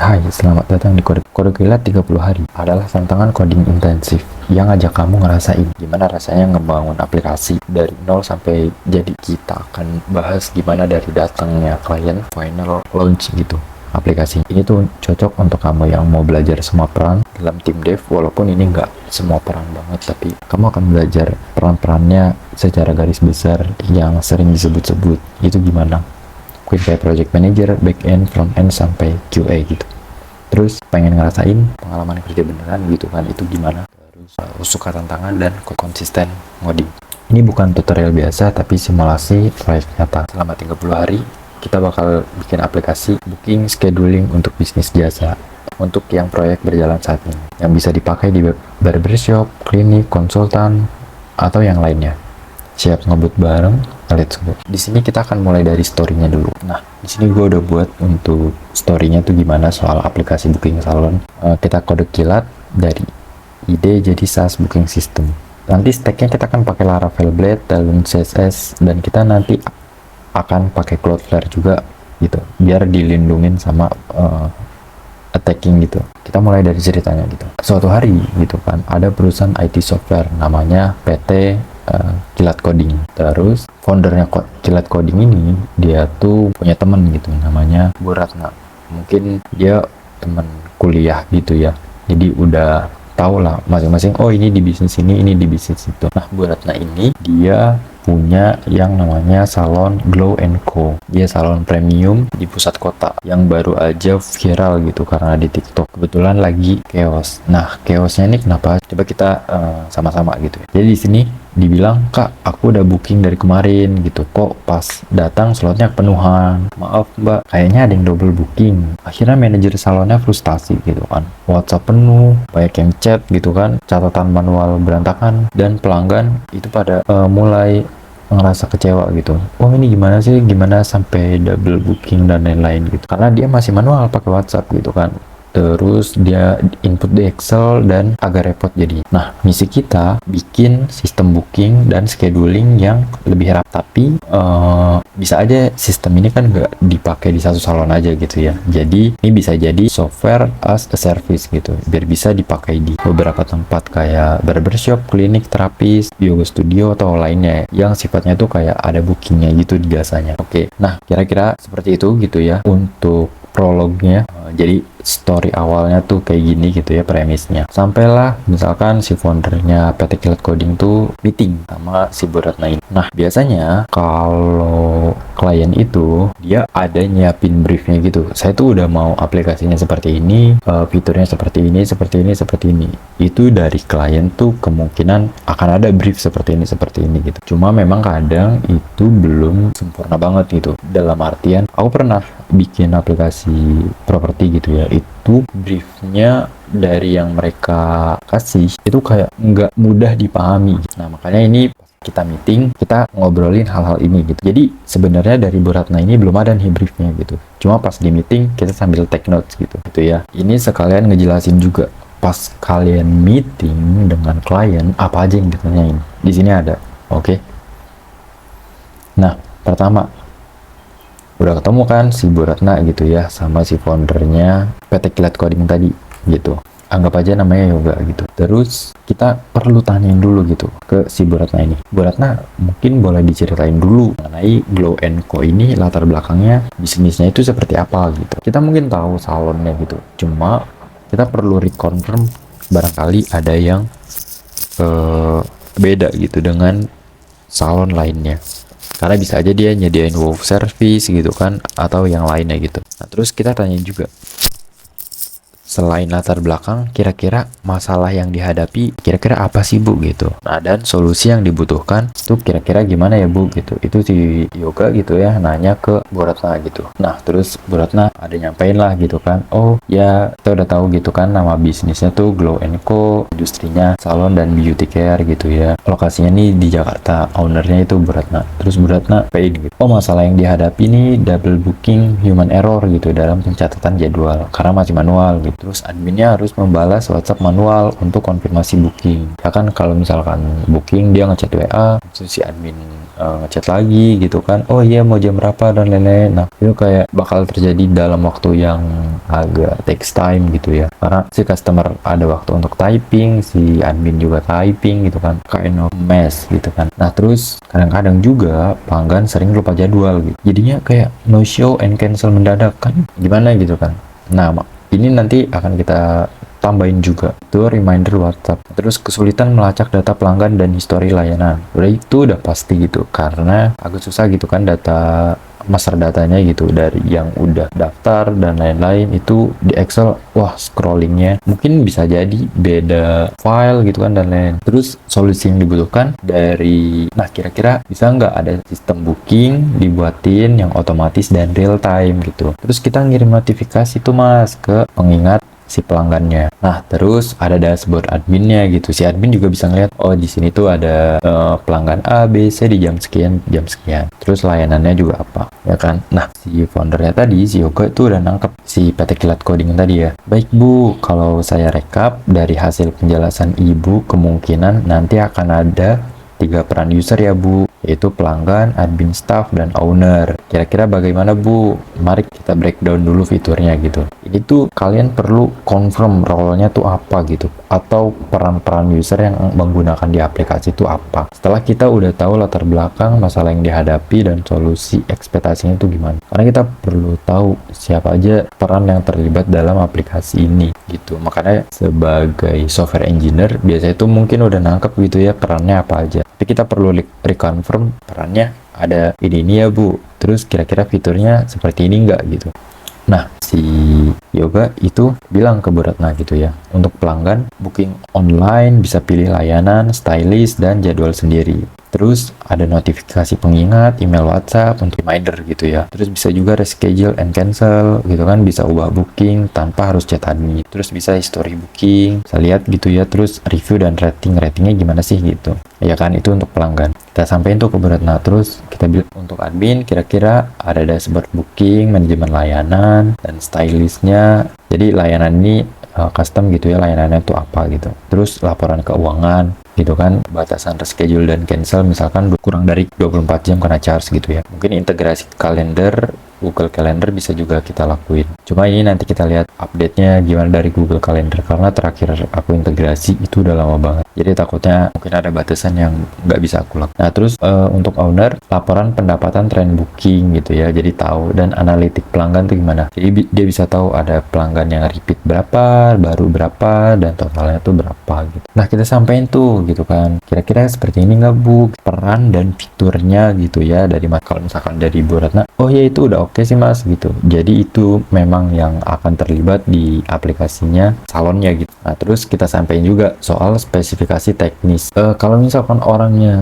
Hai, selamat datang di Kode Kilat 30 Hari adalah tantangan coding intensif yang ngajak kamu ngerasain gimana rasanya ngebangun aplikasi dari nol sampai jadi. Kita akan bahas gimana dari datangnya klien, final, launch gitu aplikasi. Ini tuh cocok untuk kamu yang mau belajar semua peran dalam tim dev, walaupun ini nggak semua peran banget, tapi kamu akan belajar peran-perannya secara garis besar yang sering disebut-sebut. Itu gimana? Mungkin kayak project manager, back end, front end, sampai QA gitu. Terus pengen ngerasain pengalaman kerja beneran gitu kan, itu gimana? Terus suka tantangan dan konsisten ngoding. Ini bukan tutorial biasa, tapi simulasi proyek nyata. Selama 30 hari, kita bakal bikin aplikasi booking scheduling untuk bisnis jasa. Untuk yang proyek berjalan saat ini, yang bisa dipakai di barbershop, klinik, konsultan, atau yang lainnya. Siap ngebut bareng? Let's go. Di sini kita akan mulai dari story-nya dulu. Nah, di sini gue udah buat untuk story-nya tuh gimana soal aplikasi booking salon. Kita kode kilat dari ide jadi SaaS booking system. Nanti stack-nya kita akan pakai Laravel Blade, Talent CSS, dan kita nanti akan pakai Cloudflare juga gitu, biar dilindungin sama attacking gitu. Kita mulai dari ceritanya gitu. Suatu hari gitu kan, ada perusahaan IT software namanya PT Kilat Coding. Terus foundernya Kilat Coding ini dia tuh punya temen gitu namanya Bu Ratna. Mungkin dia temen kuliah gitu ya, jadi udah tau lah masing-masing, oh ini di bisnis ini di bisnis itu. Nah, Bu Ratna ini dia punya yang namanya salon Glow & Co. Dia salon premium di pusat kota yang baru aja viral gitu karena di TikTok. Kebetulan lagi chaos. Nah, chaosnya ini kenapa? Coba kita sama-sama gitu. Jadi di sini dibilang, "Kak, aku udah booking dari kemarin gitu. Kok pas datang slotnya kepenuhan. Maaf, Mbak, kayaknya ada yang double booking." Akhirnya manajer salonnya frustasi gitu kan. WhatsApp penuh, banyak yang chat gitu kan. Catatan manual berantakan dan pelanggan itu pada mulai ngerasa kecewa gitu. Oh, ini gimana sih? Gimana sampai double booking dan lain-lain gitu. Karena dia masih manual pakai WhatsApp gitu kan. Terus dia input di Excel dan agak repot jadi. Nah, misi kita bikin sistem booking dan scheduling yang lebih rapi. Tapi bisa aja sistem ini kan nggak dipakai di satu salon aja gitu ya. Jadi ini bisa jadi software as a service gitu, biar bisa dipakai di beberapa tempat kayak barbershop, klinik, terapis, yoga studio atau lainnya yang sifatnya tuh kayak ada bookingnya gitu di jasanya. Oke, nah kira-kira seperti itu gitu ya untuk prolognya. Jadi story awalnya tuh kayak gini gitu ya premisnya. Sampailah misalkan si foundernya PT Kilat Coding tuh meeting sama si Bu Ratna ini. Nah, biasanya kalau klien itu dia ada nyiapin briefnya gitu. Saya tuh udah mau aplikasinya seperti ini, fiturnya seperti ini, seperti ini, seperti ini. Itu dari klien tuh kemungkinan akan ada brief seperti ini gitu. Cuma memang kadang itu belum sempurna banget gitu. Dalam artian, aku pernah bikin aplikasi properti gitu ya, itu briefnya dari yang mereka kasih itu kayak nggak mudah dipahami. Nah, makanya ini kita meeting, kita ngobrolin hal-hal ini gitu. Jadi sebenarnya dari Bu Ratna ini belum ada nih briefnya gitu. Cuma pas di meeting kita sambil take notes gitu ya. Ini sekalian ngejelasin juga pas kalian meeting dengan klien apa aja yang ditanyain. Di sini ada. Oke. Nah, pertama udah ketemu kan si Bu Ratna gitu ya sama si foundernya PT Kilat Coding tadi gitu. Anggap aja namanya Yoga gitu. Terus kita perlu tanyain dulu gitu ke si Bu Ratna ini. Bu Ratna, mungkin boleh diceritain dulu mengenai Glow & Co ini, latar belakangnya, bisnisnya itu seperti apa gitu. Kita mungkin tahu salonnya gitu. Cuma kita perlu reconfirm barangkali ada yang beda gitu dengan salon lainnya. Karena bisa aja dia nyediain wow service gitu kan, atau yang lainnya gitu. Nah, terus kita tanya juga, selain latar belakang, kira-kira masalah yang dihadapi kira-kira apa sih Bu gitu. Nah, dan solusi yang dibutuhkan itu kira-kira gimana ya Bu gitu. Itu si Yoga gitu ya nanya ke Bu Ratna gitu. Nah, terus Bu Ratna ada nyampein lah gitu kan, oh ya kita udah tahu gitu kan nama bisnisnya tuh Glow & Co, industrinya salon dan beauty care gitu ya. Lokasinya nih di Jakarta, ownernya itu Bu Ratna. Terus Bu Ratna paid gitu, oh masalah yang dihadapi nih double booking human error gitu dalam pencatatan jadwal karena masih manual gitu. Terus adminnya harus membalas WhatsApp manual untuk konfirmasi booking. Ya kan kalau misalkan booking dia ngechat WA, terus si admin ngechat lagi gitu kan, oh iya mau jam berapa dan lain-lain. Nah itu kayak bakal terjadi dalam waktu yang agak takes time gitu ya, karena si customer ada waktu untuk typing, si admin juga typing gitu kan, kind of mess gitu kan. Nah terus kadang-kadang juga pelanggan sering lupa jadwal gitu, jadinya kayak no show and cancel mendadak kan, gimana gitu kan. Nah ini nanti akan kita tambahin juga itu reminder WhatsApp. Terus kesulitan melacak data pelanggan dan histori layanan, udah pasti gitu, karena agak susah gitu kan data master datanya gitu, dari yang udah daftar dan lain-lain itu di Excel, wah scrollingnya mungkin bisa jadi beda file gitu kan dan lain. Terus solusi yang dibutuhkan dari, nah kira-kira bisa nggak ada sistem booking dibuatin yang otomatis dan real time gitu, terus kita ngirim notifikasi tuh mas ke pengingat si pelanggannya. Nah terus ada dashboard adminnya gitu, si admin juga bisa ngeliat, oh di sini tuh ada pelanggan A B C di jam sekian, terus layanannya juga apa ya kan. Nah si foundernya tadi, si Yoga itu udah nangkep si PT Kilat Coding tadi ya. Baik Bu, kalau saya rekap dari hasil penjelasan Ibu, kemungkinan nanti akan ada 3 peran user ya Bu, yaitu pelanggan, admin staff, dan owner. Kira-kira bagaimana Bu? Mari kita breakdown dulu fiturnya gitu. Ini tuh kalian perlu confirm role-nya tuh apa gitu, atau peran-peran user yang menggunakan di aplikasi itu apa. Setelah kita udah tahu latar belakang masalah yang dihadapi dan solusi ekspektasinya itu gimana. Karena kita perlu tahu siapa aja peran yang terlibat dalam aplikasi ini gitu. Makanya sebagai software engineer biasanya itu mungkin udah nangkep gitu ya perannya apa aja. Tapi kita perlu reconfirm perannya ada ini ya Bu. Terus kira-kira fiturnya seperti ini enggak gitu. Nah, si Yoga itu bilang ke Bu Ratna gitu ya, untuk pelanggan booking online bisa pilih layanan, stylist, dan jadwal sendiri. Terus ada notifikasi pengingat, email WhatsApp untuk reminder gitu ya. Terus bisa juga reschedule and cancel gitu kan, bisa ubah booking tanpa harus chat admin. Terus bisa history booking, bisa lihat gitu ya. Terus review dan ratingnya gimana sih gitu. Ya kan, itu untuk pelanggan. Kita sampaikan tuh ke Bu Ratna. Terus kita bilang untuk admin kira-kira ada dashboard booking, manajemen layanan, dan stylistnya. Jadi layanan ini custom gitu ya, layanannya tuh apa gitu. Terus laporan keuangan gitu kan, batasan reschedule dan cancel misalkan kurang dari 24 jam kena charge gitu ya. Mungkin integrasi kalender Google Calendar bisa juga kita lakuin. Cuma ini nanti kita lihat update-nya gimana dari Google Calendar, karena terakhir aku integrasi itu udah lama banget. Jadi takutnya mungkin ada batasan yang nggak bisa aku lakukan. Nah terus untuk owner, laporan pendapatan tren booking gitu ya. Jadi tahu, dan analitik pelanggan tuh gimana. Jadi dia bisa tahu ada pelanggan yang repeat berapa, baru berapa, dan totalnya tuh berapa gitu. Nah kita sampein tuh gitu kan. Kira-kira seperti ini nggak Bu? Peran dan fiturnya gitu ya dari kalau misalkan dari Bu Ratna, oh ya itu udah oke sih Mas gitu. Jadi itu memang yang akan terlibat di aplikasinya salonnya gitu. Nah terus kita sampaikan juga soal spesifikasi teknis. Kalau misalkan orangnya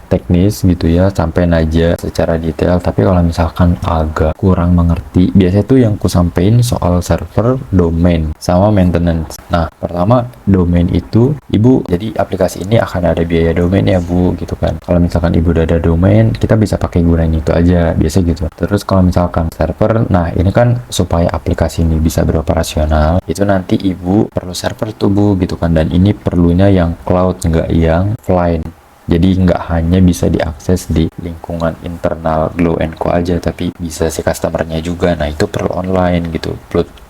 teknis gitu ya, sampein aja secara detail. Tapi kalau misalkan agak kurang mengerti, biasanya tuh yang ku sampein soal server, domain, sama maintenance. Nah pertama domain itu, Ibu, jadi aplikasi ini akan ada biaya domain ya Bu gitu kan. Kalau misalkan Ibu udah ada domain, kita bisa pakai gunain itu aja, biasa gitu. Terus kalau misalkan server, nah ini kan supaya aplikasi ini bisa beroperasional, itu nanti Ibu perlu server tuh Bu gitu kan. Dan ini perlunya yang cloud, nggak yang offline. Jadi nggak hanya bisa diakses di lingkungan internal Glow & Co aja, tapi bisa si customernya juga. Nah itu perlu online gitu,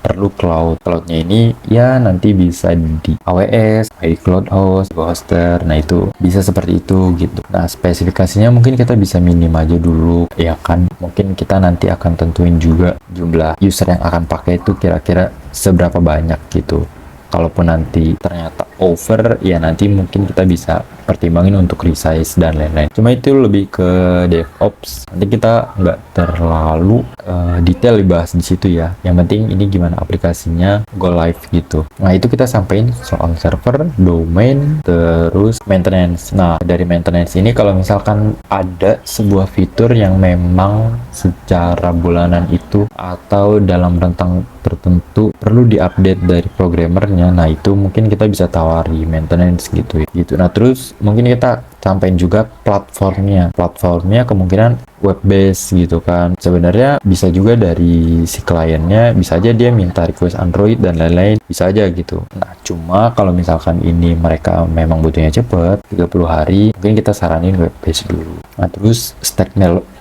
perlu cloud. Cloudnya ini ya nanti bisa di AWS, iCloud host, hoster. Nah itu bisa seperti itu gitu. Nah spesifikasinya mungkin kita bisa minim aja dulu ya kan. Mungkin kita nanti akan tentuin juga jumlah user yang akan pakai itu kira-kira seberapa banyak gitu. Kalaupun nanti ternyata over, ya nanti mungkin kita bisa pertimbangin untuk resize dan lain-lain. Cuma itu lebih ke DevOps. Nanti kita nggak terlalu detail dibahas di situ ya. Yang penting ini gimana aplikasinya go live gitu. Nah itu kita sampaikan soal server, domain, terus maintenance. Nah dari maintenance ini kalau misalkan ada sebuah fitur yang memang secara bulanan itu atau dalam rentang tertentu perlu diupdate dari programmernya, nah itu mungkin kita bisa tawari maintenance gitu ya. Gitu. Nah terus Terus mungkin kita sampein juga platformnya kemungkinan web based gitu kan. Sebenarnya bisa juga dari si kliennya, bisa aja dia minta request Android dan lain-lain, bisa aja gitu. Nah cuma kalau misalkan ini mereka memang butuhnya cepet 30 hari, mungkin kita saranin web based dulu. Nah terus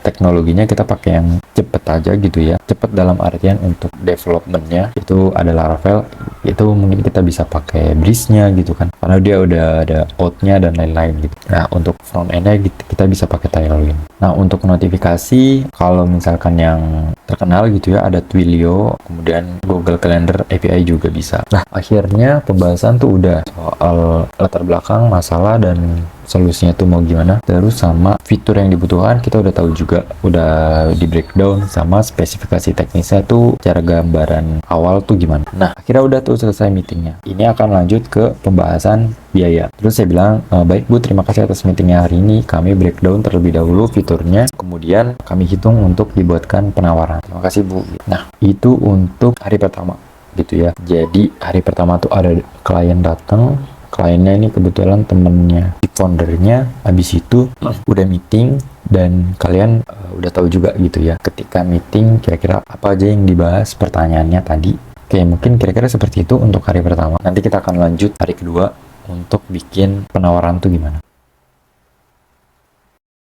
teknologinya kita pakai yang cepet aja gitu ya. Cepet dalam artian untuk developmentnya itu ada Laravel, itu mungkin kita bisa pakai Breeze-nya gitu kan, karena dia udah ada Auth-nya dan lain-lain gitu. Nah untuk front end-nya kita bisa pakai Tailwind. Nah untuk notifikasi, kalau misalkan yang terkenal gitu ya, ada Twilio, kemudian Google Calendar API juga bisa. Nah akhirnya pembahasan tuh udah soal latar belakang masalah dan solusinya tuh mau gimana, terus sama fitur yang dibutuhkan kita udah tahu juga, udah di breakdown, sama spesifikasi teknisnya tuh cara gambaran awal tuh gimana. Nah akhirnya udah tuh selesai meetingnya. Ini akan lanjut ke pembahasan biaya. Terus saya bilang, baik Bu, terima kasih atas meetingnya hari ini, kami breakdown terlebih dahulu fiturnya, kemudian kami hitung untuk dibuatkan penawaran. Terima kasih Bu. Nah itu untuk hari pertama gitu ya. Jadi hari pertama tuh ada klien datang, kliennya ini kebetulan temennya si foundernya, habis itu udah meeting dan kalian udah tahu juga gitu ya, ketika meeting kira-kira apa aja yang dibahas pertanyaannya tadi. Oke, mungkin kira-kira seperti itu untuk hari pertama. Nanti kita akan lanjut hari kedua untuk bikin penawaran tuh gimana.